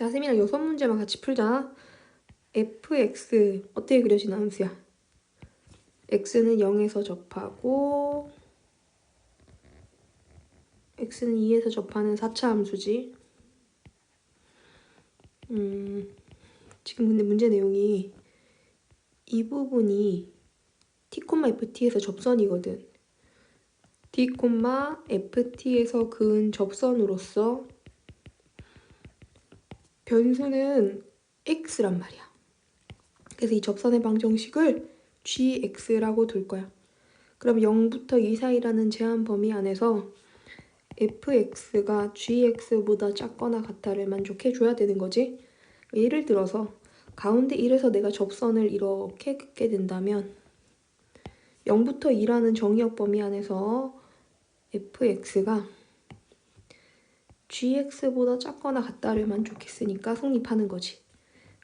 자, 쌤이랑 여섯 문제만 같이 풀자. fx 어떻게 그려지는 함수야? x는 0에서 접하고 x는 2에서 접하는 4차 함수지. 지금 근데 문제 내용이 이 부분이 t, ft에서 접선이거든. t, ft에서 그은 접선으로서 변수는 x란 말이야. 그래서 이 접선의 방정식을 gx라고 둘 거야. 그럼 0부터 2 사이라는 제한 범위 안에서 fx가 gx보다 작거나 같다를 만족해줘야 되는 거지. 예를 들어서 가운데 1에서 내가 접선을 이렇게 긋게 된다면 0부터 2라는 정의역 범위 안에서 fx가 gx보다 작거나 같다를 만족했으니까 성립하는 거지.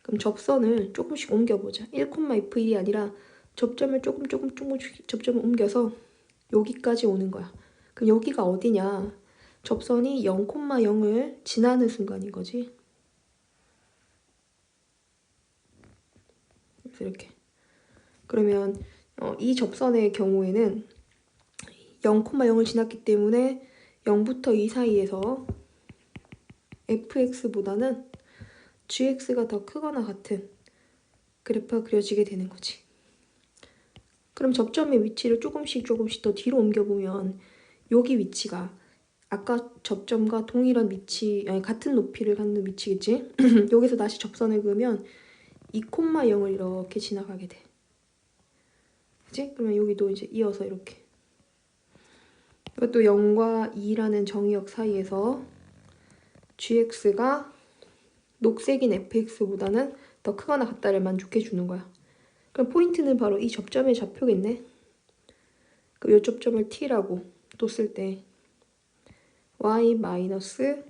그럼 접선을 조금씩 옮겨보자. 1,f1이 아니라 접점을 조금씩 접점을 옮겨서 여기까지 오는 거야. 그럼 여기가 어디냐? 접선이 0,0을 지나는 순간인 거지. 그래서 이렇게. 그러면 이 접선의 경우에는 0,0을 지났기 때문에 0부터 2 사이에서 fx보다는 gx가 더 크거나 같은 그래프가 그려지게 되는 거지. 그럼 접점의 위치를 조금씩 더 뒤로 옮겨보면 여기 위치가 아까 접점과 동일한 위치, 아니 같은 높이를 갖는 위치겠지? 여기서 다시 접선을 그으면 2,0을 이렇게 지나가게 돼. 그치? 그러면 여기도 이제 이어서 이렇게. 이것도 0과 2라는 정의역 사이에서 gx가 녹색인 fx보다는 더 크거나 같다를 만족해 주는 거야. 그럼 포인트는 바로 이 접점의 좌표겠네. 그럼 이 접점을 t라고 또 쓸 때 y-ft는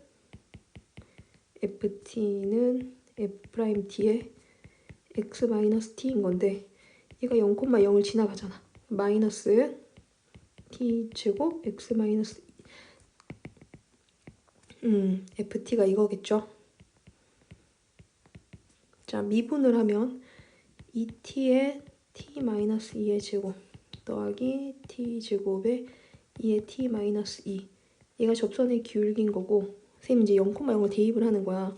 f't의 x-t인 건데 얘가 0,0을 지나가잖아. 마이너스 t제곱 x 마이너스 ft가 이거겠죠. 자, 미분을 하면 2t의 t-2의 제곱 더하기 t제곱에 2의 t-2 얘가 접선의 기울기인 거고 선생님 이제 0,0을 대입을 하는 거야.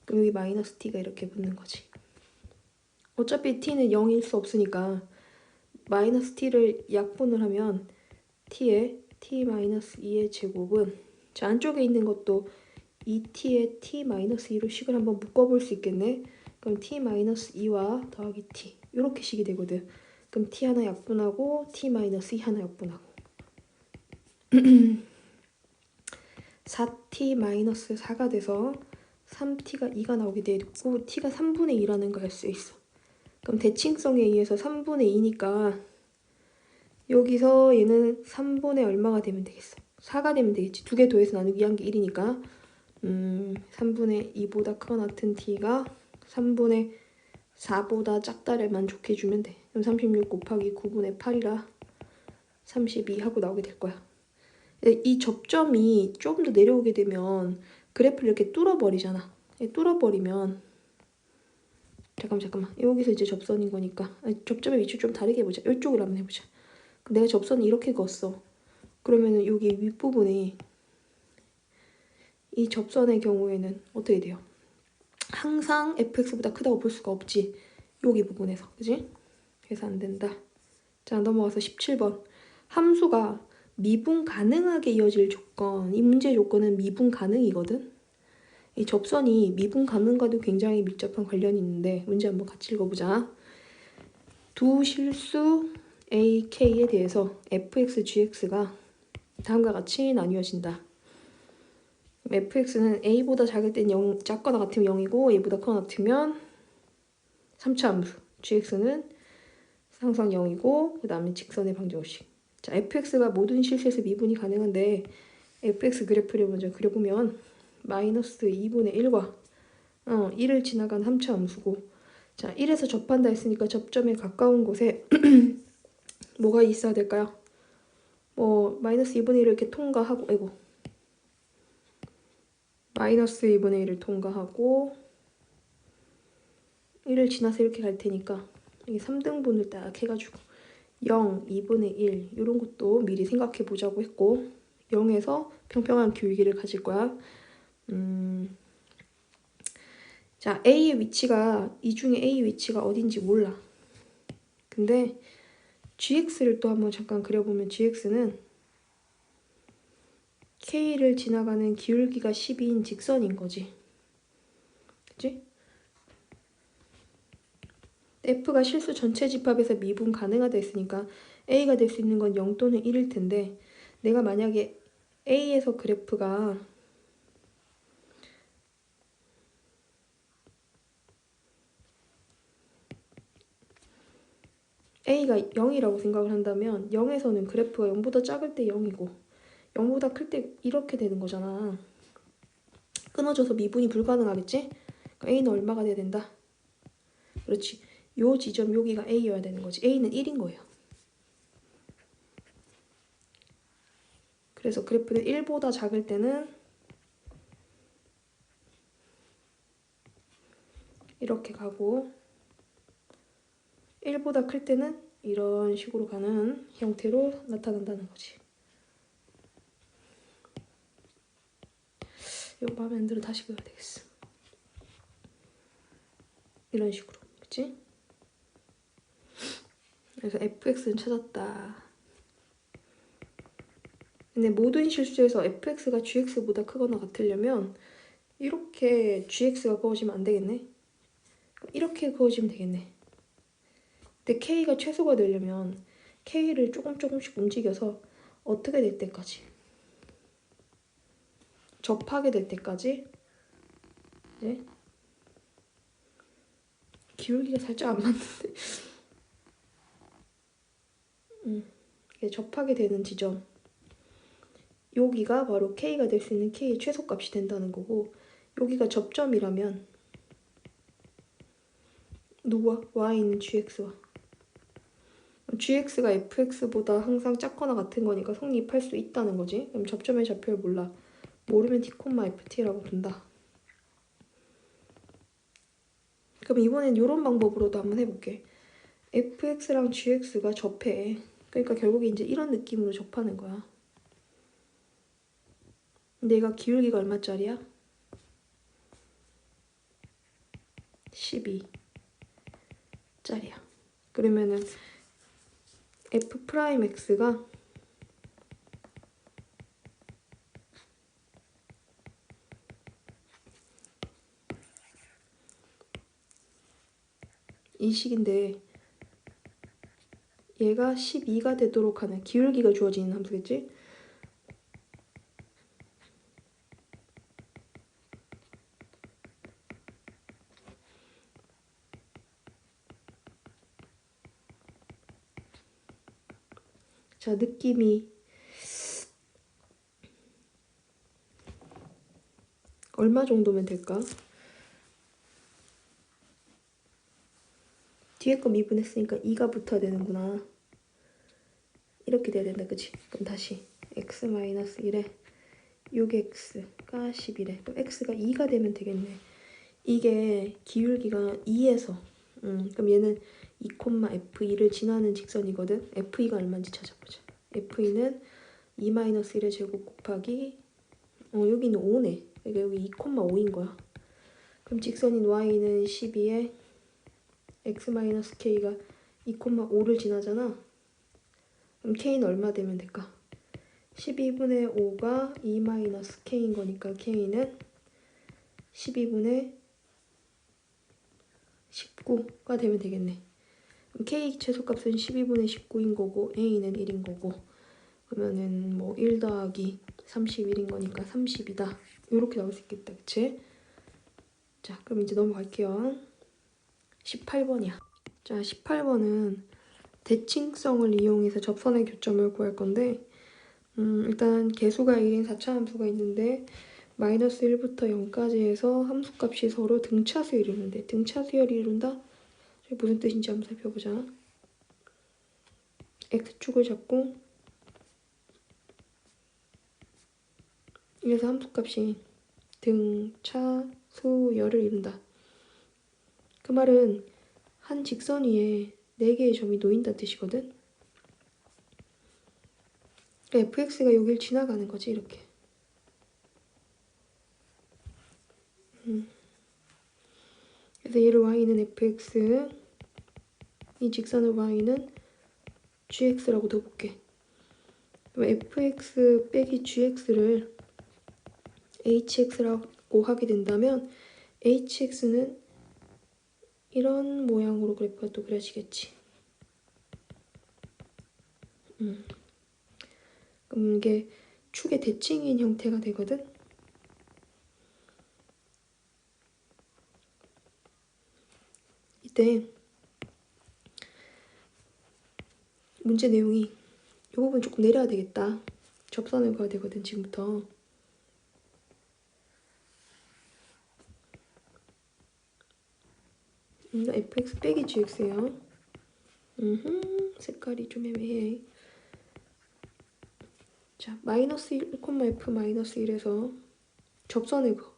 그럼 여기 마이너스 t가 이렇게 붙는 거지. 어차피 t는 0일 수 없으니까 마이너스 t를 약분을 하면 t의 t-2의 제곱은 자, 안쪽에 있는 것도 2t의 t-2로 식을 한번 묶어볼 수 있겠네. 그럼 t-2와 더하기 t 이렇게 식이 되거든. 그럼 t 하나 약분하고 t-2 하나 약분하고 4t-4가 돼서 3t가 2가 나오게 되고 t가 3분의 2라는 걸 알 수 있어. 그럼 대칭성에 의해서 3분의 2니까 여기서 얘는 3분의 얼마가 되면 되겠어? 4가 되면 되겠지. 두 개 더해서 나누기 1한 게 1이니까 3분의 2보다 크거나 같은 t가 3분의 4보다 작다를 만족해주면 돼. 그럼 36 곱하기 9분의 8이라 32 하고 나오게 될 거야. 이 접점이 조금 더 내려오게 되면 그래프를 이렇게 뚫어버리잖아. 뚫어버리면 잠깐만 여기서 이제 접선인 거니까 접점의 위치를 좀 다르게 해보자. 이쪽으로 한번 해보자. 내가 접선을 이렇게 그었어. 그러면은 여기 윗부분에 이 접선의 경우에는 어떻게 돼요? 항상 fx보다 크다고 볼 수가 없지. 여기 부분에서. 그지? 그래서 안 된다. 자, 넘어가서 17번. 함수가 미분 가능하게 이어질 조건. 이 문제의 조건은 미분 가능이거든. 이 접선이 미분 가능과도 굉장히 밀접한 관련이 있는데 문제 한번 같이 읽어보자. 두 실수 a, k에 대해서 fx, gx가 다음과 같이 나뉘어진다. fx는 a보다 작을 땐 0, 작거나 같으면 0이고 a보다 크거나 같으면 3차 함수. gx는 항상 0이고 그 다음에 직선의 방정식. 자, fx가 모든 실수에서 미분이 가능한데 fx 그래프를 먼저 그려보면 마이너스 2분의 1과 1을 지나간 3차 함수고 자, 1에서 접한다 했으니까 접점에 가까운 곳에 뭐가 있어야 될까요? 뭐 마이너스 2분의 1을 이렇게 통과하고 아이고 마이너스 2분의 1을 통과하고 1을 지나서 이렇게 갈 테니까 이게 3등분을 딱 해가지고 0, 2분의 1 이런 것도 미리 생각해 보자고 했고 0에서 평평한 기울기를 가질 거야. 자, A의 위치가 이 중에 A 위치가 어딘지 몰라. 근데 GX를 또 한번 잠깐 그려보면 GX는 K를 지나가는 기울기가 12인 직선인 거지. 그치? F가 실수 전체 집합에서 미분 가능하다 했으니까 A가 될 수 있는 건 0 또는 1일 텐데 내가 만약에 A에서 그래프가 A가 0이라고 생각을 한다면 0에서는 그래프가 0보다 작을 때 0이고 0보다 클 때 이렇게 되는 거잖아. 끊어져서 미분이 불가능하겠지? 그럼 A는 얼마가 돼야 된다? 그렇지. 요 지점 여기가 A여야 되는 거지. A는 1인 거예요. 그래서 그래프는 1보다 작을 때는 이렇게 가고 1보다 클 때는 이런 식으로 가는 형태로 나타난다는 거지. 이거 마음에 안 들어 다시 그려야 되겠어. 이런 식으로. 그치? 그래서 fx는 찾았다. 근데 모든 실수에서 fx가 gx보다 크거나 같으려면 이렇게 gx가 그어지면 안 되겠네? 이렇게 그어지면 되겠네. 근데 k가 최소가 되려면 k를 조금씩 움직여서 어떻게 될 때까지? 접하게 될 때까지 네? 기울기가 살짝 안 맞는데 이게 접하게 되는 지점 여기가 바로 k가 될 수 있는 k의 최소값이 된다는 거고 여기가 접점이라면 누구와? y는 gx와 gx가 fx보다 항상 작거나 같은 거니까 성립할 수 있다는 거지. 그럼 접점의 좌표를 몰라. 모르면 d, ft라고 둔다. 그럼 이번엔 이런 방법으로도 한번 해볼게. fx랑 gx가 접해. 그러니까 결국에 이제 이런 느낌으로 접하는 거야. 근데 얘가 기울기가 얼마짜리야? 12짜리야. 그러면은 f'x가 이 식인데 얘가 12가 되도록 하는 기울기가 주어지는 함수겠지? 자, 느낌이 얼마 정도면 될까? 뒤에 거 미분했으니까 2가 붙어야 되는구나. 이렇게 돼야 된다, 그치? 그럼 다시 x-1에 6x가 11에 그럼 x가 2가 되면 되겠네. 이게 기울기가 2에서 그럼 얘는 2, f2를 지나는 직선이거든. f2가 얼마인지 찾아보자. f2는 2-1의 제곱 곱하기 여기는 5네. 그러니까 여기 2,5인 거야. 그럼 직선인 y는 12에 x-k가 2,5를 지나잖아. 그럼 k는 얼마 되면 될까? 12분의 5가 2-k인 거니까 k는 12분의 19가 되면 되겠네. 그럼 k 최소값은 12분의 19인 거고 a는 1인 거고 그러면은 뭐 1 더하기 31인 거니까 30이다. 이렇게 나올 수 있겠다. 그치? 자, 그럼 이제 넘어갈게요. 18번이야. 자, 18번은 대칭성을 이용해서 접선의 교점을 구할 건데 일단 개수가 1인 4차 함수가 있는데 마이너스 1부터 0까지 해서 함수값이 서로 등차수열이 이루는데 등차수열이 이룬다? 무슨 뜻인지 한번 살펴보자. x축을 잡고 여기서 함수값이 등차수열을 이룬다. 그 말은 한 직선 위에 4개의 점이 놓인다는 뜻이거든. fx가 여길 지나가는 거지, 이렇게. 그래서 얘를 y는 fx, 이 직선을 y는 gx라고 둬볼게. 그럼 fx 빼기 gx를 hx라고 하게 된다면 hx는 이런 모양으로 그래프가 또 그려지겠지. 그럼 이게 축의 대칭인 형태가 되거든. 이때 문제 내용이 이 부분 조금 내려야 되겠다. 접선을 그어야 되거든, 지금부터. fx 빼기 gx예요. 색깔이 좀 애매해. 자, 마이너스 1, f 마이너스 1에서 접선을 그어.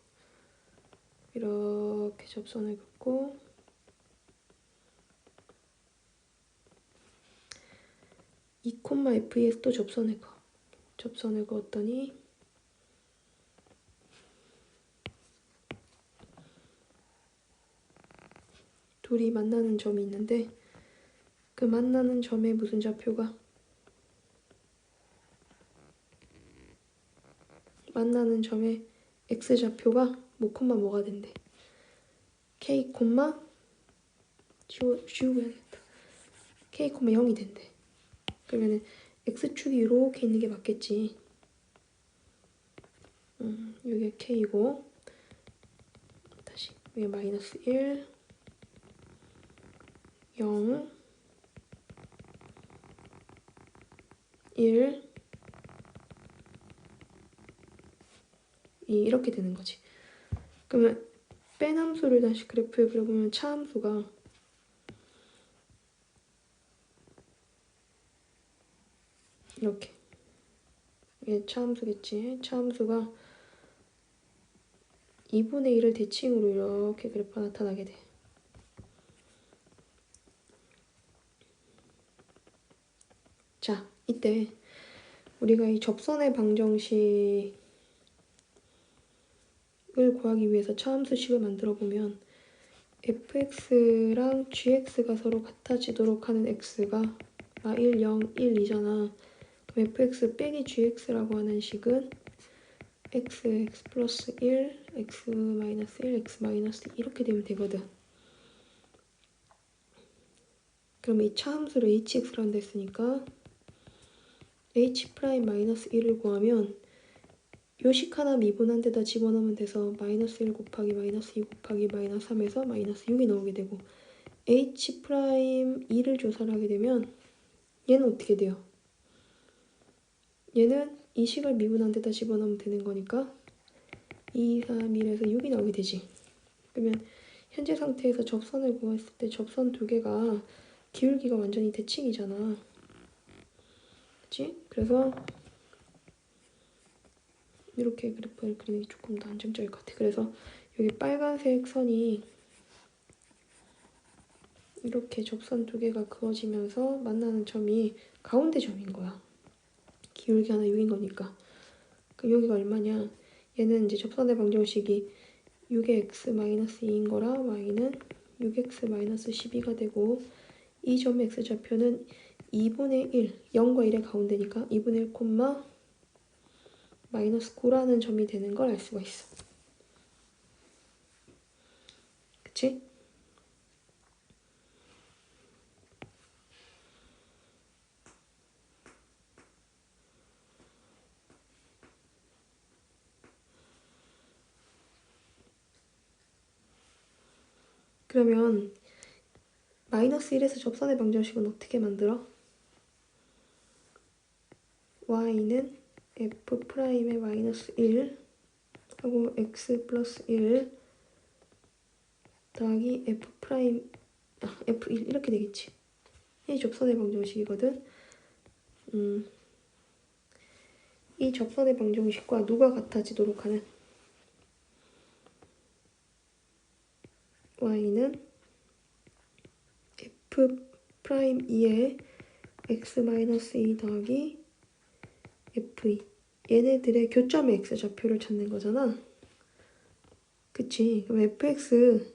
이렇게 접선을 긋고 f에서 또 접선을 그어. 접선을 그었더니 둘이 만나는 점이 있는데 그 만나는 점에 무슨 좌표가? 만나는 점에 x좌표가 뭐가 된대? k, 지워야겠다. k, 0이 된대. 그러면은 x축이 이렇게 있는 게 맞겠지. 여기가 k이고 다시 여기 마이너스 1, 0, 1, 2 이렇게 되는 거지. 그러면 뺀 함수를 다시 그래프에 그려보면 차함수가 이렇게, 이게 차함수겠지. 차함수가 2분의 1을 대칭으로 이렇게 그래프가 나타나게 돼. 자, 이때 우리가 이 접선의 방정식을 구하기 위해서 차함수식을 만들어 보면 fx랑 gx가 서로 같아지도록 하는 x가 1, 0, 1, 2잖아. 그럼 fx 빼기 gx라고 하는 식은 x 플러스 1, x 마이너스 1, x 마이너스 2 이렇게 되면 되거든. 그럼 이 차함수를 hx라는 데 쓰니까 h 프라임 마이너스 1을 구하면 요식 하나 미분한 데다 집어넣으면 돼서 마이너스 1 곱하기 마이너스 2 곱하기 마이너스 3에서 마이너스 6이 나오게 되고 h 프라임 2를 조사를 하게 되면 얘는 어떻게 돼요? 얘는 이 식을 미분한 데다 집어넣으면 되는 거니까 2, 3, 1에서 6이 나오게 되지. 그러면 현재 상태에서 접선을 구했을 때 접선 두 개가 기울기가 완전히 대칭이잖아. 그치? 그래서 이렇게 그래프를 그리는 게 조금 더 안정적일 것 같아. 그래서 여기 빨간색 선이 이렇게 접선 두 개가 그어지면서 만나는 점이 가운데 점인 거야. 기울기 하나 6인 거니까. 그럼 여기가 얼마냐? 얘는 이제 접선의 방정식이 6의 x-2인 거라 y는 6x 12가 되고 이 점의 x좌표는 2분의 1, 0과 1의 가운데니까 2분의 1, 마이너스 9라는 점이 되는 걸 알 수가 있어. 그치? 그러면 마이너스 1에서 접선의 방정식은 어떻게 만들어? y는 f 프라임의 마이너스 1 하고 x 플러스 1 더하기 f 프라임 f1 이렇게 되겠지. 이 접선의 방정식이거든. 이 접선의 방정식과 누가 같아지도록 하는 y는 f 프라임 2에 x-2 더하기 f2. 얘네들의 교점의 x 좌표를 찾는 거잖아. 그치? 그럼 fx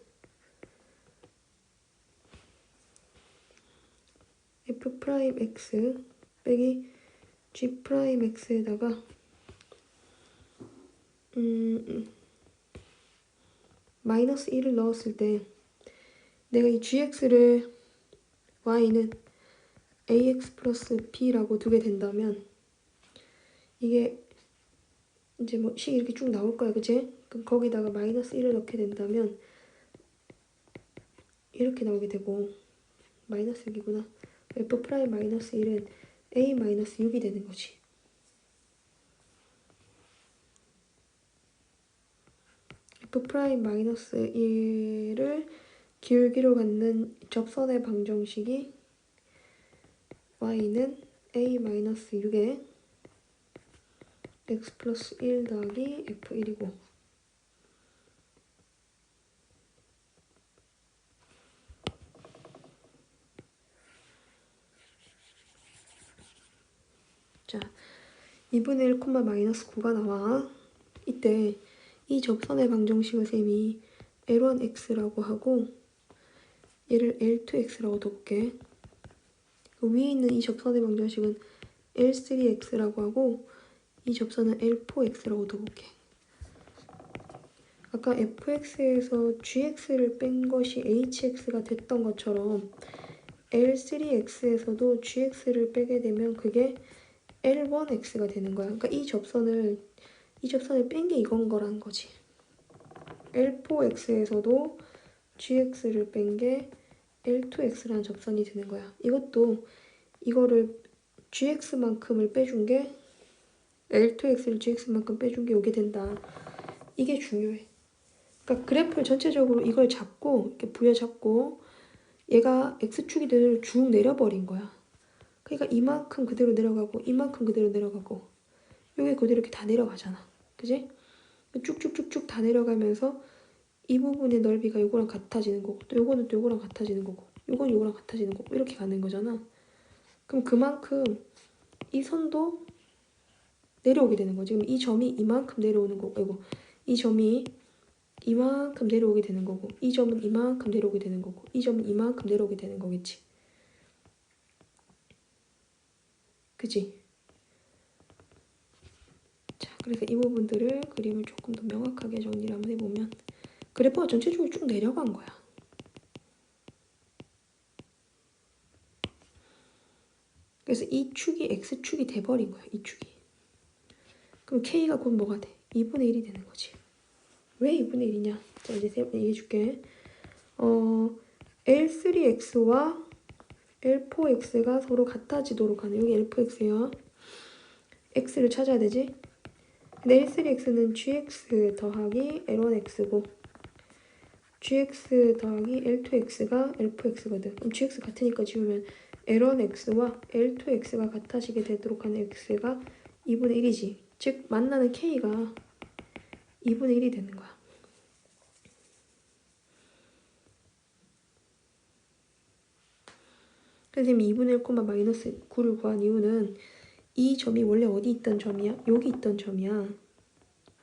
f 프라임 x 빼기 g 프라임 x에다가 마이너스 1을 넣었을 때 내가 이 gx를 y는 ax 플러스 b라고 두게 된다면 이게 이제 뭐 식 이렇게 쭉 나올 거야, 그치? 그럼 거기다가 마이너스 1을 넣게 된다면 이렇게 나오게 되고 마이너스 6이구나. f 프라임 마이너스 1은 a 마이너스 6이 되는 거지. f 프라임 마이너스 1을 기울기로 갖는 접선의 방정식이 y는 a 마이너스 6에 x 플러스 1 더하기 f1이고 자, 2분의 1, 마이너스 9가 나와. 이때 이 접선의 방정식을 쌤이 L1x라고 하고 얘를 L2x라고 둬볼게. 그 위에 있는 이 접선의 방정식은 L3x라고 하고 이 접선은 L4x라고 둬볼게. 아까 fx에서 gx를 뺀 것이 hx가 됐던 것처럼 L3x에서도 gx를 빼게 되면 그게 L1x가 되는 거야. 그러니까 이 접선을 뺀 게 이건 거라는 거지. L4x에서도 gx를 뺀 게 L2x라는 접선이 되는 거야. 이것도 이거를 gx만큼을 빼준 게 L2x를 gx만큼 빼준 게 오게 된다. 이게 중요해. 그러니까 그래프를 전체적으로 이걸 잡고 이렇게 부여잡고 얘가 x축이 되도록 쭉 내려버린 거야. 그러니까 이만큼 그대로 내려가고 이만큼 그대로 내려가고 요게 그대로 이렇게 다 내려가잖아. 그지? 쭉쭉쭉쭉 다 내려가면서 이 부분의 넓이가 요거랑 같아지는 거고 또 요거는 또 요거랑 같아지는 거고 요건 요거랑 같아지는 거고 이렇게 가는 거잖아. 그럼 그만큼 이 선도 내려오게 되는 거지. 그럼 이 점이 이만큼 내려오는 거고 이거 이 점이 이만큼 내려오게 되는 거고 이 점은 이만큼 내려오게 되는 거고 이 점은 이만큼 내려오게 되는 거겠지. 그치? 자, 그래서 이 부분들을 그림을 조금 더 명확하게 정리를 한번 해보면 그래프가 전체적으로 쭉 내려간 거야. 그래서 이 축이 x축이 돼버린 거야. 이 축이. 그럼 k가 곧 뭐가 돼? 2분의 1이 되는 거지. 왜 2분의 1이냐? 자, 이제 얘기해줄게. L3x와 L4x가 서로 같아지도록 하는 여기 L4x야. x를 찾아야 되지? 근데 L3x는 gx 더하기 L1x고 gx 더하기 L2x가 L4x거든. 그럼 gx 같으니까 지우면 L1x와 L2x가 같아지게 되도록 하는 x가 2분의 1이지. 즉 만나는 k가 2분의 1이 되는 거야. 선생님이 2분의 1, 마이너스 9를 구한 이유는 이 점이 원래 어디 있던 점이야? 여기 있던 점이야.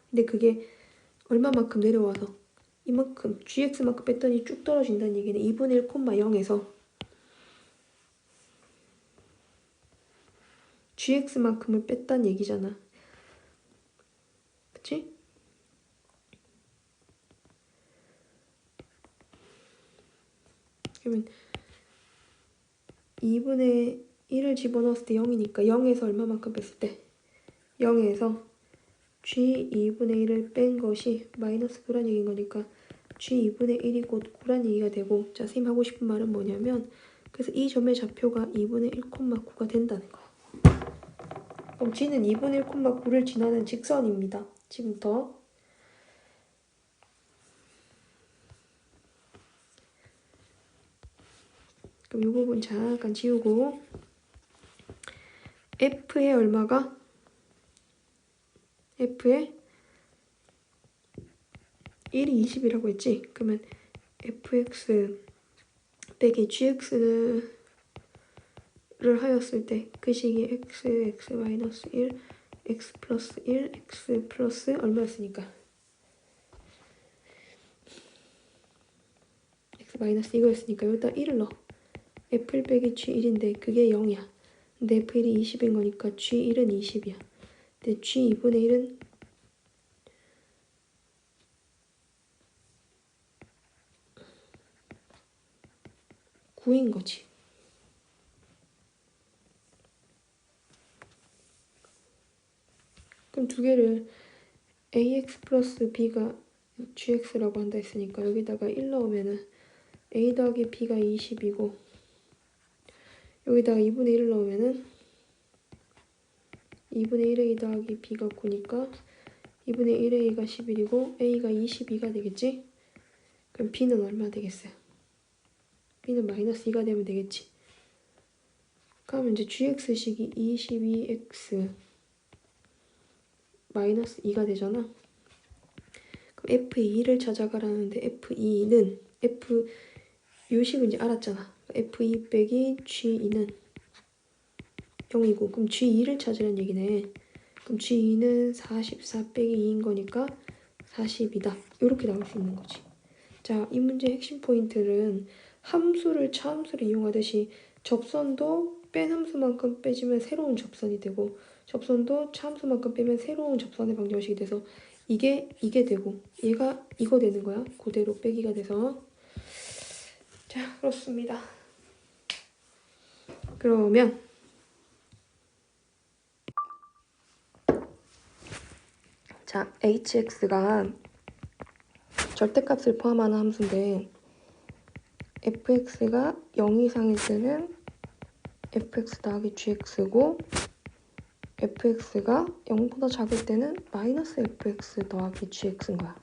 근데 그게 얼마만큼 내려와서 이만큼 gx만큼 뺐더니 쭉 떨어진다는 얘기는 2분의 1, 0에서 gx만큼을 뺐다는 얘기잖아. 그치? 그러면 2분의 1을 집어넣었을 때 0이니까 0에서 얼마만큼 뺐을 때 0에서 g 2분의 1을 뺀 것이 마이너스 9란 얘기인 거니까 g 2분의 1이 곧 9란 얘기가 되고 자, 선생님 하고 싶은 말은 뭐냐면 그래서 이 점의 좌표가 2분의 1, 9가 된다는 거야. 그럼 g는 2분의 1, 9를 지나는 직선입니다. 지금부터 그럼 이 부분 잠깐 지우고 f의 얼마가? f의 1이 20이라고 했지? 그러면 fx 빼기 gx를 하였을 때 그 식이 x 마이너스 1 x 플러스 1 x 플러스 얼마였으니까 x 마이너스 이거였으니까 여기다 1을 넣어. f1 빼기 g1인데 그게 0이야. 근데 f1이 20인 거니까 g1은 20이야. 근데 g2분의 1은 9인 거지. 그럼 두 개를 ax 플러스 b가 gx라고 한다 했으니까 여기다가 1 넣으면은 a 더하기 b가 20이고 여기다가 2분의 1을 넣으면은 2분의 1a 더하기 b가 9니까 2분의 1a가 11이고 a가 22가 되겠지? 그럼 b는 얼마 되겠어요? b는 마이너스 2가 되면 되겠지? 그러면 이제 gx식이 22x 마이너스 2가 되잖아. 그럼 f2를 찾아가라는데 f2는 요식은 이제 알았잖아. f2 빼기 g2는 0이고 그럼 g2를 찾으라는 얘기네. 그럼 g2는 44 빼기 2인 거니까 40이다. 이렇게 나올 수 있는 거지. 자, 이 문제의 핵심 포인트는 함수를 차함수를 이용하듯이 접선도 뺀 함수만큼 빼지면 새로운 접선이 되고 접선도 차함수만큼 빼면 새로운 접선의 방정식이 돼서 이게 되고 얘가 이거 되는 거야. 그대로 빼기가 돼서. 자, 그렇습니다. 그러면 자, hx가 절대값을 포함하는 함수인데 fx가 0 이상일 때는 fx 더하기 gx고 fx가 0보다 작을 때는 마이너스 fx 더하기 gx인 거야.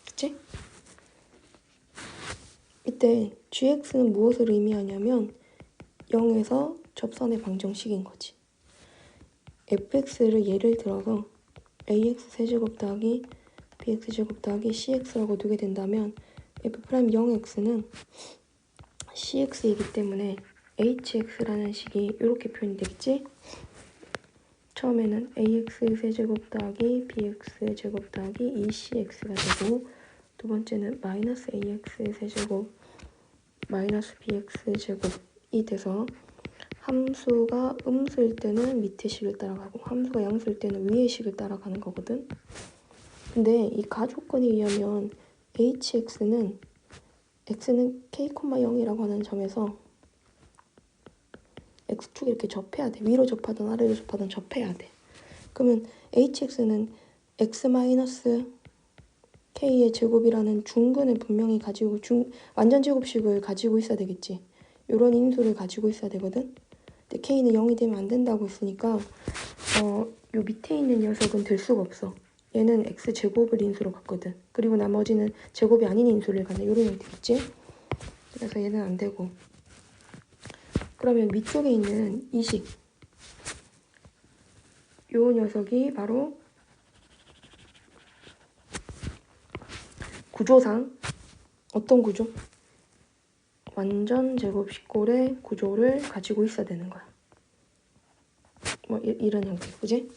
그치? 이때 gx는 무엇을 의미하냐면 0에서 접선의 방정식인 거지. fx를 예를 들어서 ax 세제곱 더하기 bx 제곱 더하기 cx라고 두게 된다면 f'0x는 cx이기 때문에 hx라는 식이 이렇게 표현이 되겠지? 처음에는 ax 세제곱 더하기 bx 제곱 더하기 2cx가 되고 두 번째는 마이너스 ax 세제곱 마이너스 bx 제곱이 돼서 함수가 음수일 때는 밑에 식을 따라가고 함수가 양수일 때는 위의 식을 따라가는 거거든. 근데 이 가조건에 의하면 hx는 x는 k,0이라고 하는 점에서 x축이 이렇게 접해야 돼. 위로 접하든 아래로 접하든 접해야 돼. 그러면 hx는 x-k의 제곱이라는 중근을 분명히 가지고 완전 제곱식을 가지고 있어야 되겠지. 이런 인수를 가지고 있어야 되거든. 근데 k는 0이 되면 안 된다고 했으니까 요 밑에 있는 녀석은 될 수가 없어. 얘는 x제곱을 인수로 갔거든. 그리고 나머지는 제곱이 아닌 인수를 가네. 이런 형태겠지? 그래서 얘는 안 되고. 그러면 위쪽에 있는 이 식. 요 녀석이 바로 구조상 어떤 구조? 완전 제곱식골의 구조를 가지고 있어야 되는 거야. 뭐 이런 형태, 그지?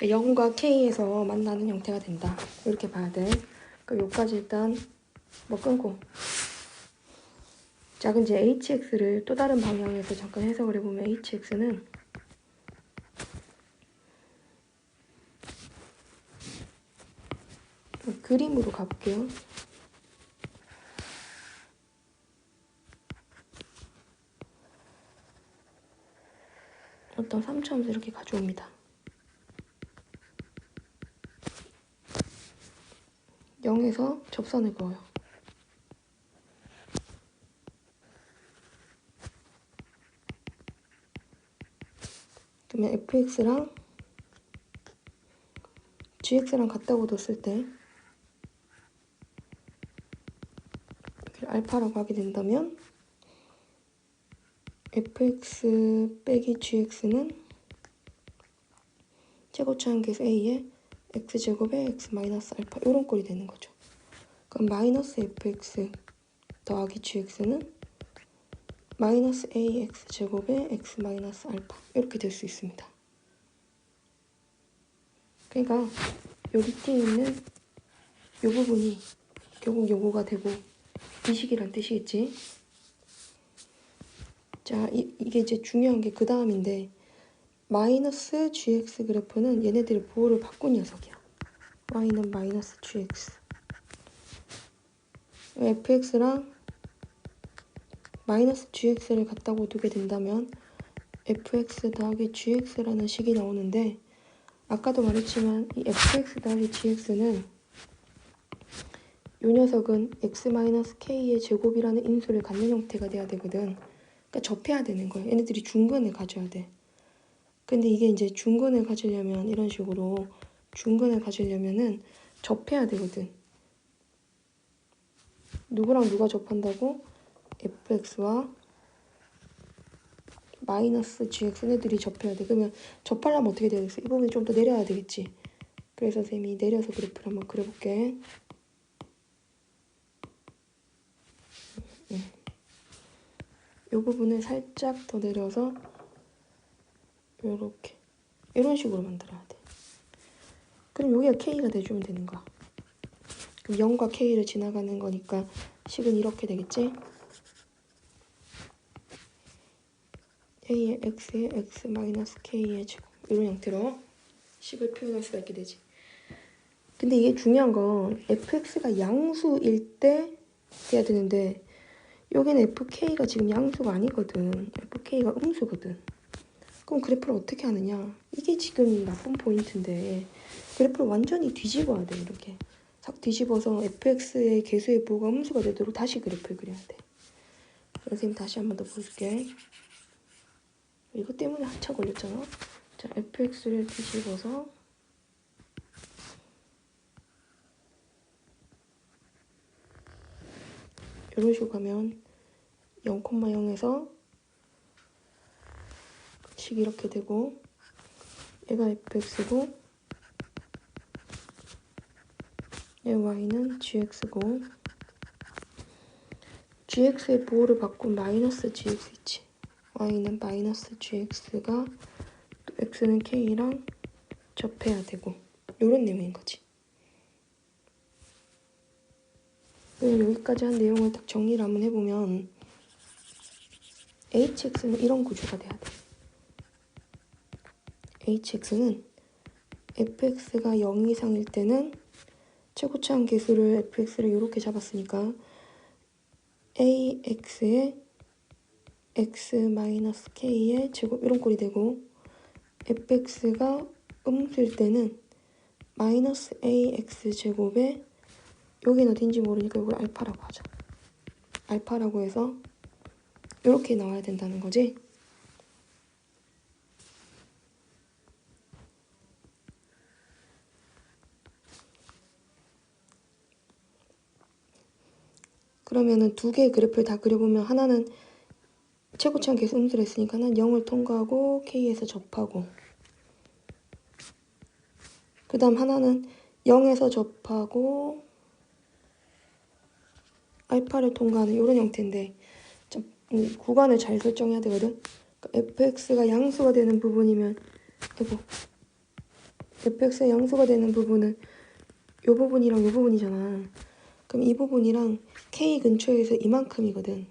0과 k에서 만나는 형태가 된다. 이렇게 봐야 돼. 그럼 여기까지 일단 뭐 끊고. 자, 그럼 이제 hx를 또 다른 방향에서 잠깐 해석을 해보면 hx는 그림으로 가볼게요. 어떤 3차함수 이렇게 가져옵니다. 0에서 접선을 그어요. 그러면 fx랑 gx랑 같다고 뒀을 때 알파라고 하게 된다면 fx 빼기 gx는 최고차함계수 a에 x제곱에 x 마이너스 알파 이런 꼴이 되는 거죠. 그럼 마이너스 fx 더하기 gx는 마이너스 ax 제곱에 x 마이너스 알파 이렇게 될 수 있습니다. 그러니까 여기 뒤에 있는 이 부분이 결국 요거가 되고 이 식이란 뜻이겠지. 자, 이게 이제 중요한 게 그 다음인데 마이너스 gx 그래프는 얘네들의 부호를 바꾼 녀석이야. y는 마이너스 gx fx랑 마이너스 gx를 같다고 두게 된다면 fx 더하기 gx라는 식이 나오는데 아까도 말했지만 이 fx 더하기 gx는 이 녀석은 x-k의 제곱이라는 인수를 갖는 형태가 돼야 되거든. 그러니까 접해야 되는 거야. 얘네들이 중근을 가져야 돼. 근데 이게 이제 중근을 가지려면 이런 식으로 중근을 가지려면은 접해야 되거든. 누구랑 누가 접한다고? fx와 마이너스 gx 얘네들이 접해야 돼. 그러면 접하려면 어떻게 돼야 되겠어? 이 부분이 좀 더 내려야 되겠지. 그래서 쌤이 내려서 그래프를 한번 그려볼게. 이 부분을 살짝 더 내려서 요렇게 이런 식으로 만들어야 돼. 그럼 여기가 k가 돼주면 되는 거야. 그럼 0과 k를 지나가는 거니까 식은 이렇게 되겠지? a의 x에 x 마이너스 k의 제곱 이런 형태로 식을 표현할 수가 있게 되지. 근데 이게 중요한 건 fx가 양수일 때 돼야 되는데 여기는 fk가 지금 양수가 아니거든. fk가 음수거든. 그럼 그래프를 어떻게 하느냐? 이게 지금 나쁜 포인트인데 그래프를 완전히 뒤집어야 돼. 이렇게 싹 뒤집어서 fx의 개수의 부호가 음수가 되도록 다시 그래프를 그려야 돼. 선생님 다시 한 번 더 보여줄게. 이것 때문에 한참 걸렸잖아. 자, fx를 뒤집어서 이런 식으로 가면 0,0에서 식 이렇게 되고 얘가 fx고 얘 y는 gx고 gx의 부호를 바꾼 마이너스 gx 있지. y는 마이너스 gx가 또 x는 k랑 접해야 되고 이런 내용인 거지. 여기까지 한 내용을 딱 정리를 한번 해보면 hx는 이런 구조가 돼야 돼. hx는 fx가 0 이상일 때는 최고차항 계수를 fx를 이렇게 잡았으니까 ax에 x-k의 제곱 이런 꼴이 되고 fx가 음수일 때는 마이너스 ax 제곱에 여기는 어딘지 모르니까 이걸 알파라고 하자. 알파라고 해서 이렇게 나와야 된다는 거지. 그러면은 두 개의 그래프를 다 그려보면 하나는 최고차항 계수 음수를 했으니까 하나는 0을 통과하고 k에서 접하고 그 다음 하나는 0에서 접하고 알파를 통과하는 이런 형태인데 구간을 잘 설정해야 되거든. 그러니까 fx가 양수가 되는 부분이면 fx가 양수가 되는 부분은 이 부분이랑 이 부분이잖아. 그럼 이 부분이랑 k 근처에서 이만큼이거든.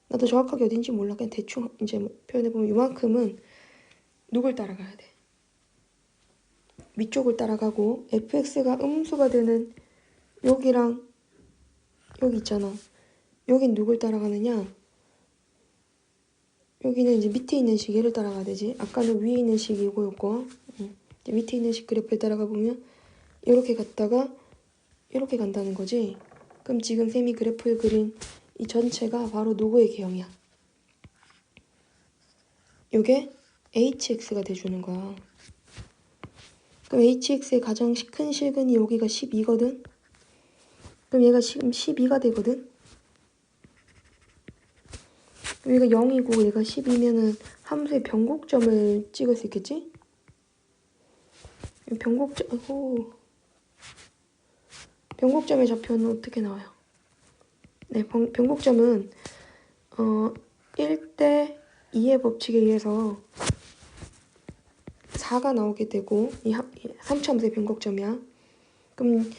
나도 정확하게 어딘지 몰라. 그냥 대충 이제 표현해보면 이만큼은 누굴 따라가야 돼? 위쪽을 따라가고 fx가 음수가 되는 여기랑 여기 있잖아. 여긴 누굴 따라가느냐? 여기는 이제 밑에 있는 식 얘를 따라가야 되지. 아까는 위에 있는 식이 이거였고 밑에 있는 식 그래프를 따라가 보면 이렇게 갔다가 이렇게 간다는 거지. 그럼 지금 쌤이 그래프를 그린 이 전체가 바로 누구의 개형이야? 이게 hx가 돼주는 거야. 그럼 hx의 가장 큰 실근이 여기가 12거든? 그럼 얘가 지금 12가 되거든? 그럼 얘가 0이고 얘가 12면은 함수의 변곡점을 찍을 수 변곡점의 좌표는 어떻게 나와요? 네, 변곡점은 1대 2의 법칙에 의해서 4가 나오게 되고 이 3차함수의 변곡점이야. 그럼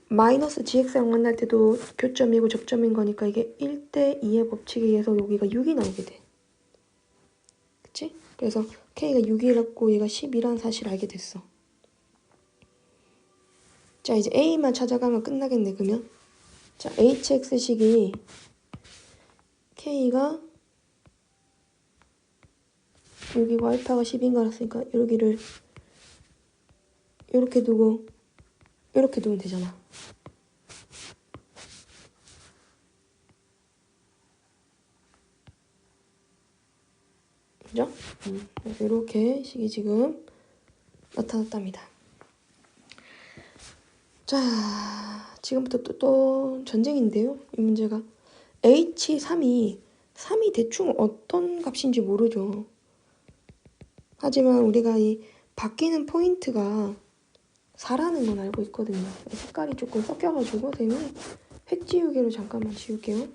마이너스 gx랑 만날 때도 교점이고 접점인 거니까 이게 1대 2의 법칙에 의해서 여기가 6이 나오게 돼. 그치? 그래서 k가 6이라고 얘가 10이라는 사실을 알게 됐어. 자, 이제 a만 찾아가면 끝나겠네, 그러면. 자, hx식이 k가 6이고 알파가 10인 거였으니까 여기를 이렇게 두고 이렇게 두면 되잖아. 그죠? 이렇게 식이 지금 나타났답니다. 자, 지금부터 또 전쟁인데요. 이 문제가 H3이 대충 어떤 값인지 모르죠. 하지만 우리가 이 바뀌는 포인트가 4라는 건 알고 있거든요. 색깔이 조금 섞여가지고 쌤이 획 지우개로 잠깐만 지울게요.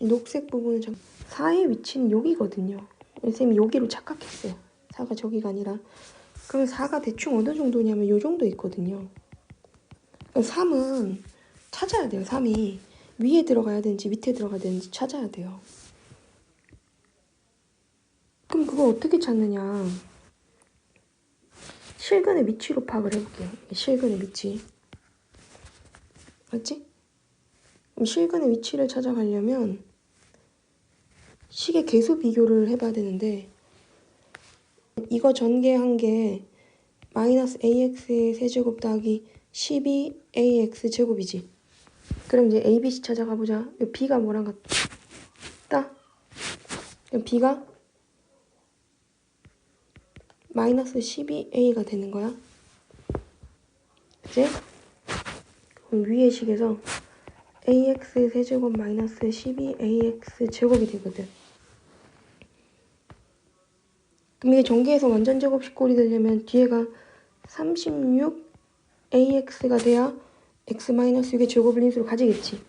이 녹색 부분은 4의 위치는 여기거든요. 쌤이 여기로 착각했어요. 4가 저기가 아니라. 그럼 4가 대충 어느 정도냐면 요 정도 있거든요. 3은 찾아야 돼요. 3이 위에 들어가야 되는지 밑에 들어가야 되는지 찾아야 돼요. 그럼 그거 어떻게 찾느냐. 실근의 위치로 파악을 해볼게요. 실근의 위치. 맞지? 그럼 실근의 위치를 찾아가려면 식의 개수 비교를 해봐야 되는데 이거 전개한 게 마이너스 ax의 세제곱 더하기 12ax 제곱이지. 그럼 이제 abc 찾아가 보자. b가 뭐랑 같다? 그럼 b가 마이너스 12a가 되는 거야. 그치? 그럼 위의 식에서 ax 세제곱 마이너스 12ax 제곱이 되거든. 그럼 이게 전개해서 완전 제곱식 꼴이 되려면 뒤에가 36ax가 돼야 x-6의 제곱을 인수로 가지겠지.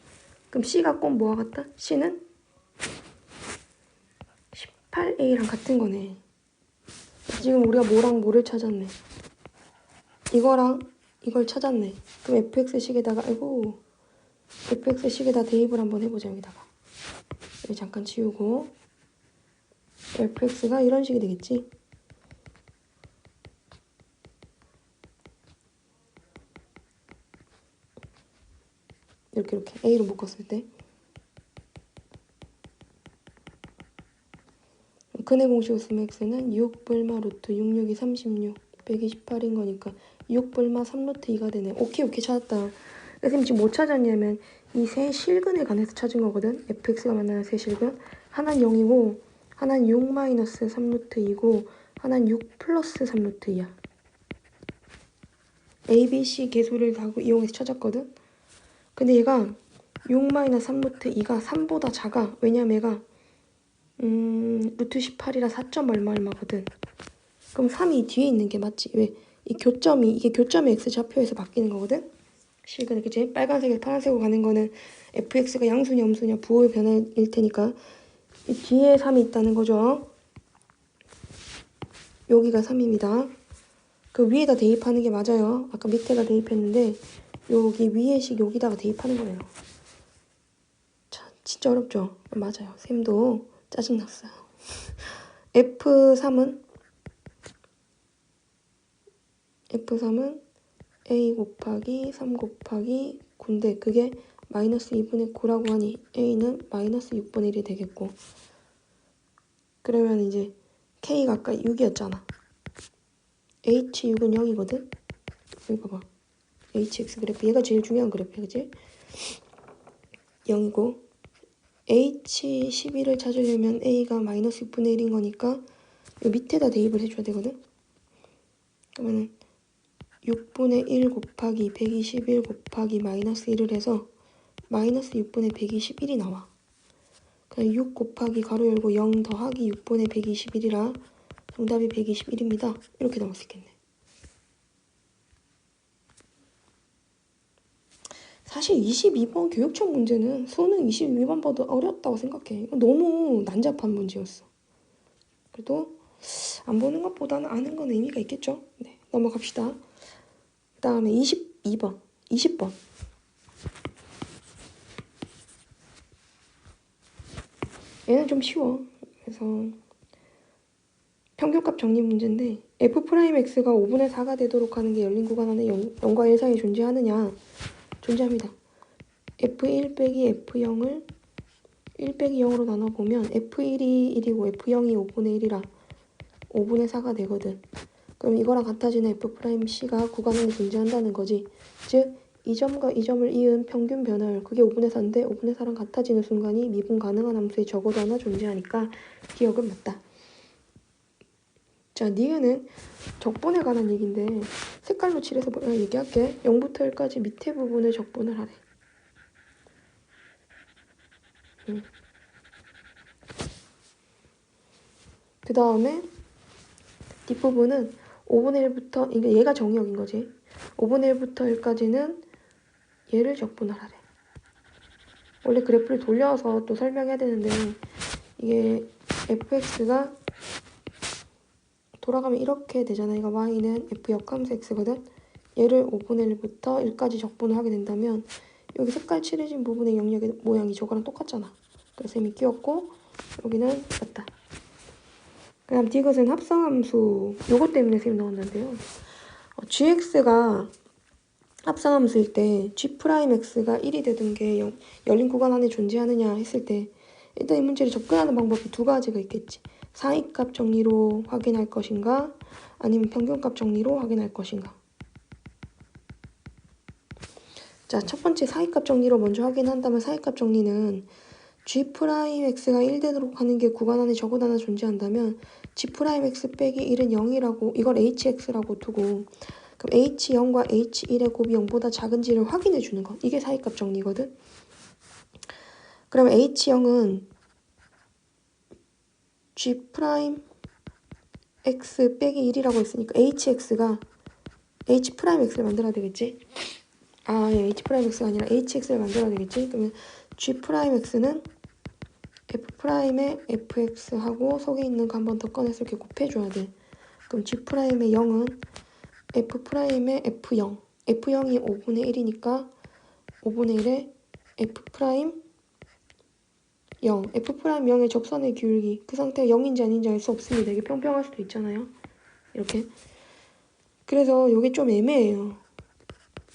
그럼 c가 꼭 뭐와 같다? c는 18a랑 같은 거네. 지금 우리가 뭐랑 뭐를 찾았네. 이거랑 이걸 찾았네. 그럼 fx식에다가 fx식에다 대입을 한번 해보자. 여기다가 여기 잠깐 지우고 fx가 이런 식이 되겠지. 이렇게 a로 묶었을 때 근의 공식을 쓰면 x는 6 불마 루트 66이 36 128인 거니까 6 불마 3 루트 2가 되네. 오케이 찾았다. 선생님 지금 뭐 찾았냐면 이 세 실근에 관해서 찾은 거거든. fx가 만나는 세 실근. 하나는 0이고 하나는 6 마이너스 3 루트 2고 하나는 6 플러스 3 루트 2야. a, b, c 개수를 다 이용해서 찾았거든. 근데 얘가 6 마이너스 3 루트 2가 3보다 작아. 왜냐면 얘가 루트 18이라 4점 얼마거든. 그럼 3이 뒤에 있는 게 맞지? 왜? 이게 교점이 x좌표에서 바뀌는 거거든? 실근, 그치? 빨간색에서 파란색으로 가는 거는 fx가 양수냐 음수냐 부호의 변화일 테니까 이 뒤에 3이 있다는 거죠. 여기가 3입니다. 그 위에다 대입하는 게 맞아요. 아까 밑에다 대입했는데 여기 위에 식 여기다가 대입하는 거예요. 자, 진짜 어렵죠? 맞아요. 쌤도 짜증났어요. F3은 A 곱하기 3 곱하기 9인데 그게 마이너스 2분의 9라고 하니 A는 마이너스 6분의 1이 되겠고 그러면 이제 K가 아까 6이었잖아. H6은 0이거든? 여기 봐봐. HX 그래프 얘가 제일 중요한 그래프야. 그치? 0이고 H11을 찾으려면 A가 마이너스 6분의 1인 거니까 이 밑에다 대입을 해줘야 되거든? 그러면은 6분의 1 곱하기 121 곱하기 마이너스 1을 해서 마이너스 6분의 121이 나와. 그냥 6 곱하기 가로 열고 0 더하기 6분의 121이라 정답이 121입니다. 이렇게 나올 수 있겠네. 사실 22번 교육청 문제는 수능 22번 봐도 어렵다고 생각해. 이거 너무 난잡한 문제였어. 그래도 안 보는 것보다는 아는 건 의미가 있겠죠. 네, 넘어갑시다. 그 다음에 22번, 20번. 얘는 좀 쉬워. 그래서 평균값 정리 문제인데 f'x가 5분의 4가 되도록 하는 게 열린 구간 안에 0과 1 사이에 존재하느냐? 존재합니다. f1 빼기 f0을 1 빼기 0으로 나눠보면 f1이 1이고 f0이 5분의 1이라 5분의 4가 되거든. 그럼 이거랑 같아지는 f'C가 구간 안에 존재한다는 거지. 즉, 이 점과 이 점을 이은 평균 변화율, 그게 5분의 4인데 5분의 4랑 같아지는 순간이 미분 가능한 함수에 적어도 하나 존재하니까 기억은 맞다. 자, 니은은 적분에 관한 얘기인데 색깔로 칠해서 얘기할게. 0부터 1까지 밑에 부분을 적분을 하래. 그 다음에 뒷부분은 5분의 1부터, 이게 얘가 정의역인 거지. 5분의 1부터 1까지는 얘를 적분을 하래. 원래 그래프를 돌려서 또 설명해야 되는데 이게 fx가 돌아가면 이렇게 되잖아. 이거 y는 f 역함수 x거든. 얘를 5분의 1부터 1까지 적분을 하게 된다면 여기 색깔 칠해진 부분의 영역의 모양이 저거랑 똑같잖아. 그래서 쌤이 끼웠고 여기는 맞다. 그 다음 디귿은 합성함수. 요것 때문에 쌤이 넣었는데요. gx가 합성함수일 때 g'x가 1이 되던 게 열린 구간 안에 존재하느냐 했을 때 일단 이 문제를 접근하는 방법이 두 가지가 있겠지. 상위값 정리로 확인할 것인가 아니면 평균값 정리로 확인할 것인가. 자, 첫 번째 상위값 정리로 먼저 확인한다면 상위값 정리는 g'x가 1 되도록 하는 게 구간 안에 적어도 하나 존재한다면 g'x 빼기 1은 0이라고 이걸 hx라고 두고 그럼 h0과 h1의 곱이 0보다 작은지를 확인해 주는 거. 이게 상위값 정리거든. 그러면 h0은 g'x 빼기 1이라고 했으니까 hx가 h'x를 만들어야 되겠지. h'x가 아니라 hx를 만들어야 되겠지. 그러면 g'x는 f'의 fx하고 속에 있는 거 한 번 더 꺼내서 이렇게 곱해줘야 돼. 그럼 g'의 0은 f'의 f0. f0이 5분의 1이니까 5분의 1에 f' 0. f'0의 접선의 기울기. 그 상태가 0인지 아닌지 알 수 없습니다. 이게 평평할 수도 있잖아요. 이렇게. 그래서 이게 좀 애매해요.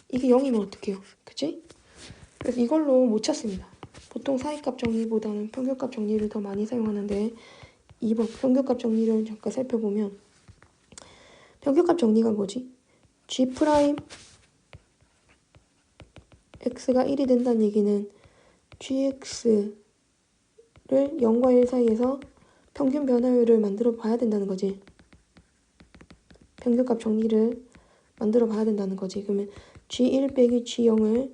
이게 0이면 어떡해요? 그치? 그래서 이걸로 못 찾습니다. 보통 사이값 정리보다는 평균값 정리를 더 많이 사용하는데 2번 평균값 정리를 잠깐 살펴보면 평균값 정리가 뭐지? g'x가 1이 된다는 얘기는 gx를 0과 1 사이에서 평균 변화율을 만들어 봐야 된다는 거지. 평균값 정리를 만들어 봐야 된다는 거지. 그러면 g1 빼기 g0을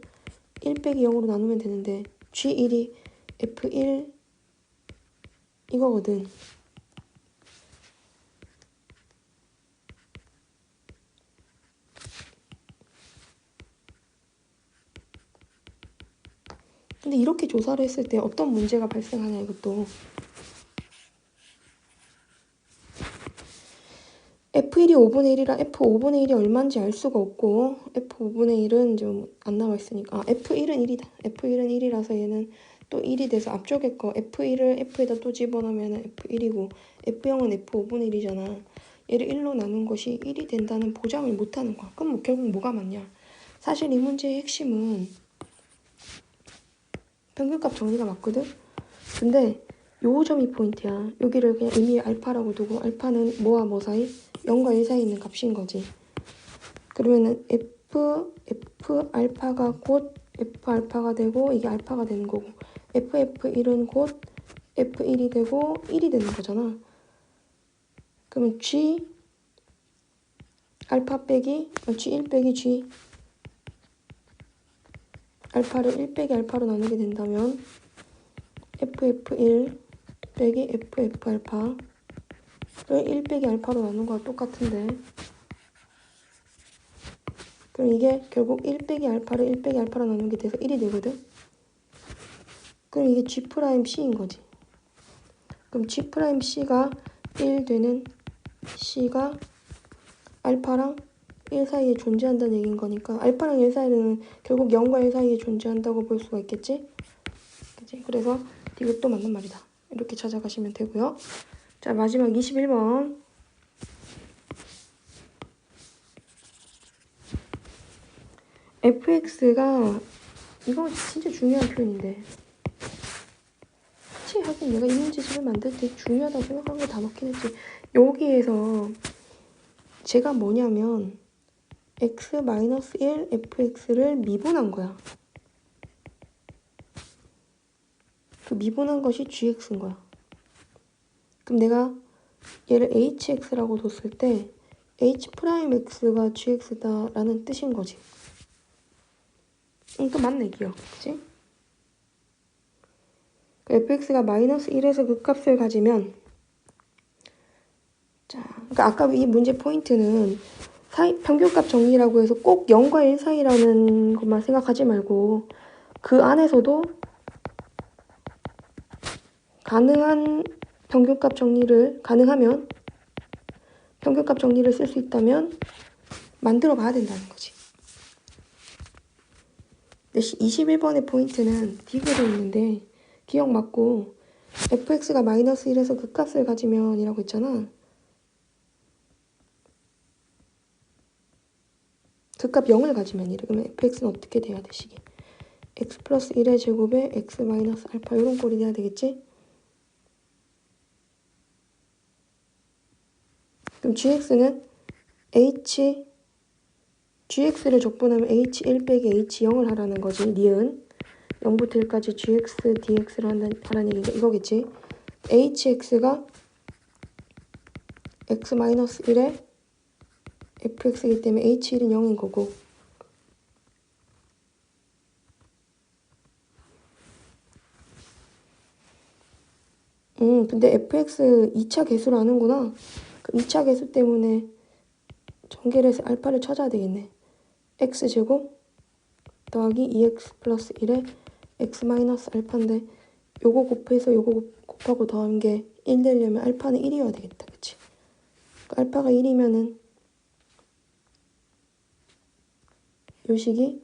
1 빼기 0으로 나누면 되는데 g1이 f1 이거거든. 근데 이렇게 조사를 했을 때 어떤 문제가 발생하냐 이것도. F1이 5분의 1이라 F5분의 1이 얼마인지 알 수가 없고 F5분의 1은 좀 안 나와 있으니까 F1은 1이다. F1은 1이라서 얘는 또 1이 돼서 앞쪽에 거 F1을 F에다 또 집어넣으면 F1이고 F0은 F5분의 1이잖아. 얘를 1로 나눈 것이 1이 된다는 보장을 못하는 거야. 그럼 결국 뭐가 맞냐? 사실 이 문제의 핵심은 평균값 정리가 맞거든? 근데 요 점이 포인트야. 여기를 그냥 의미 알파라고 두고 알파는 뭐와 뭐 사이? 0과 1 사이에 있는 값인 거지. 그러면은 f 알파가 곧 f 알파가 되고 이게 알파가 되는 거고 f1은 곧 f1이 되고 1이 되는 거잖아. 그러면 g 알파 빼기 g1 빼기 g 알파를 1 빼기 알파로 나누게 된다면 ff1 빼기 ff 알파를 1 빼기 알파로 나눈 거와 똑같은데 그럼 이게 결국 1 빼기 알파를 1 빼기 알파로 나누는 게 돼서 1이 되거든. 그럼 이게 G'C인 거지. 그럼 G'C가 1 되는 C가 알파랑 1 사이에 존재한다는 얘기인 거니까 알파랑 1 사이는 결국 0과 1 사이에 존재한다고 볼 수가 있겠지? 그치? 그래서 이것도 맞는 말이다. 이렇게 찾아가시면 되고요. 자, 마지막 21번. fx가 이거 진짜 중요한 표현인데 그치? 하긴 내가 이 문제집을 만들 때 중요하다고 생각한 거 다 맞긴 했지. 여기에서 제가 뭐냐면 x-1 fx를 미분한 거야. 그 미분한 것이 gx인 거야. 그럼 내가 얘를 hx라고 뒀을 때 h'x가 gx다라는 뜻인 거지. 또 맞네, 기억. 그치? fx가 -1에서 극값을 가지면 자, 그러니까 아까 이 문제 포인트는 평균값 정리라고 해서 꼭 0과 1 사이라는 것만 생각하지 말고 그 안에서도 가능하면 평균값 정리를 쓸 수 있다면 만들어 봐야 된다는 거지. 21번의 포인트는 디귿에 있는데 기억 맞고 fx가 -1에서 극값을 가지면 이라고 했잖아. 극값 0을 가지면 이래. 그러면 fx는 어떻게 돼야 돼, 식이? x 플러스 1의 제곱에 x 마이너스 알파 이런 꼴이 돼야 되겠지? 그럼 gx는 gx를 적분하면 h1 빼기 h0을 하라는 거지. 니은 0부터 1까지 gx dx를 하라는 얘기가 이거겠지. hx가 x-1에 fx이기 때문에 h1은 0인 거고 근데 fx 2차 계수를 아는구나. 그럼 2차 계수 때문에 전개를 해서 알파를 찾아야 되겠네. x제곱 더하기 2x 플러스 1에 x 마이너스 알파인데 요거 곱해서 요거 곱하고 더한 게 1 되려면 알파는 1이어야 되겠다. 그치? 그러니까 알파가 1이면은 요 식이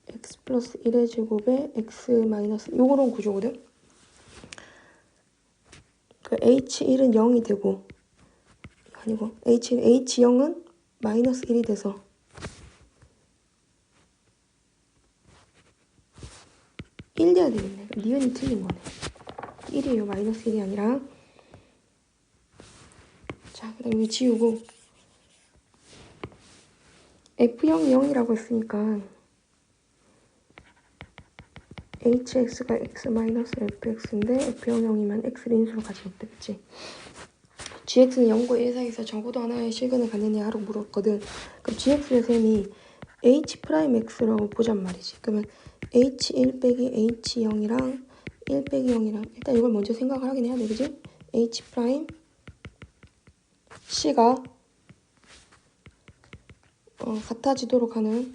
x 플러스 1의 제곱에 x 마이너스 요거런 구조거든? 그 h1은 0이 되고 아니고 h0은 마이너스 1이 돼서 (1) 돼야 되겠네. 니은이 틀린 거네. 1이에요. 마이너스 1이 아니라. 자, 그 다음에 여기 지우고 f0이 0이라고 했으니까 hx가 x 마이너스 fx인데 f0 0이면 x를 인수로 가지고 있다. 그치? gx는 0과 1 사이에서 적어도 하나의 실근을 갖느냐라고 물었거든. 그럼 gx의 셈이 h'x라고 보잔 말이지. 그러면 h1 빼기 h0이랑 1 빼기 0이랑 일단 이걸 먼저 생각을 하긴 해야 돼. 그지? h'c가 같아지도록 하는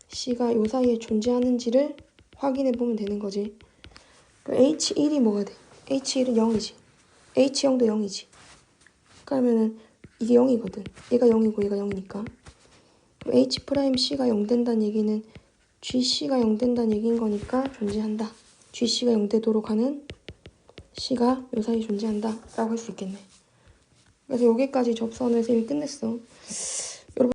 c가 요 사이에 존재하는지를 확인해 보면 되는 거지. h1이 뭐가 돼? h1은 0이지. h0도 0이지. 그러면은 이게 0이거든. 얘가 0이고 얘가 0이니까. 그럼 h'c가 0 된다는 얘기는 gc가 0 된다는 얘기인 거니까 존재한다. gc가 0 되도록 하는 c가 요 사이에 존재한다 라고 할 수 있겠네. 그래서 여기까지 접선을 쌤이 끝냈어.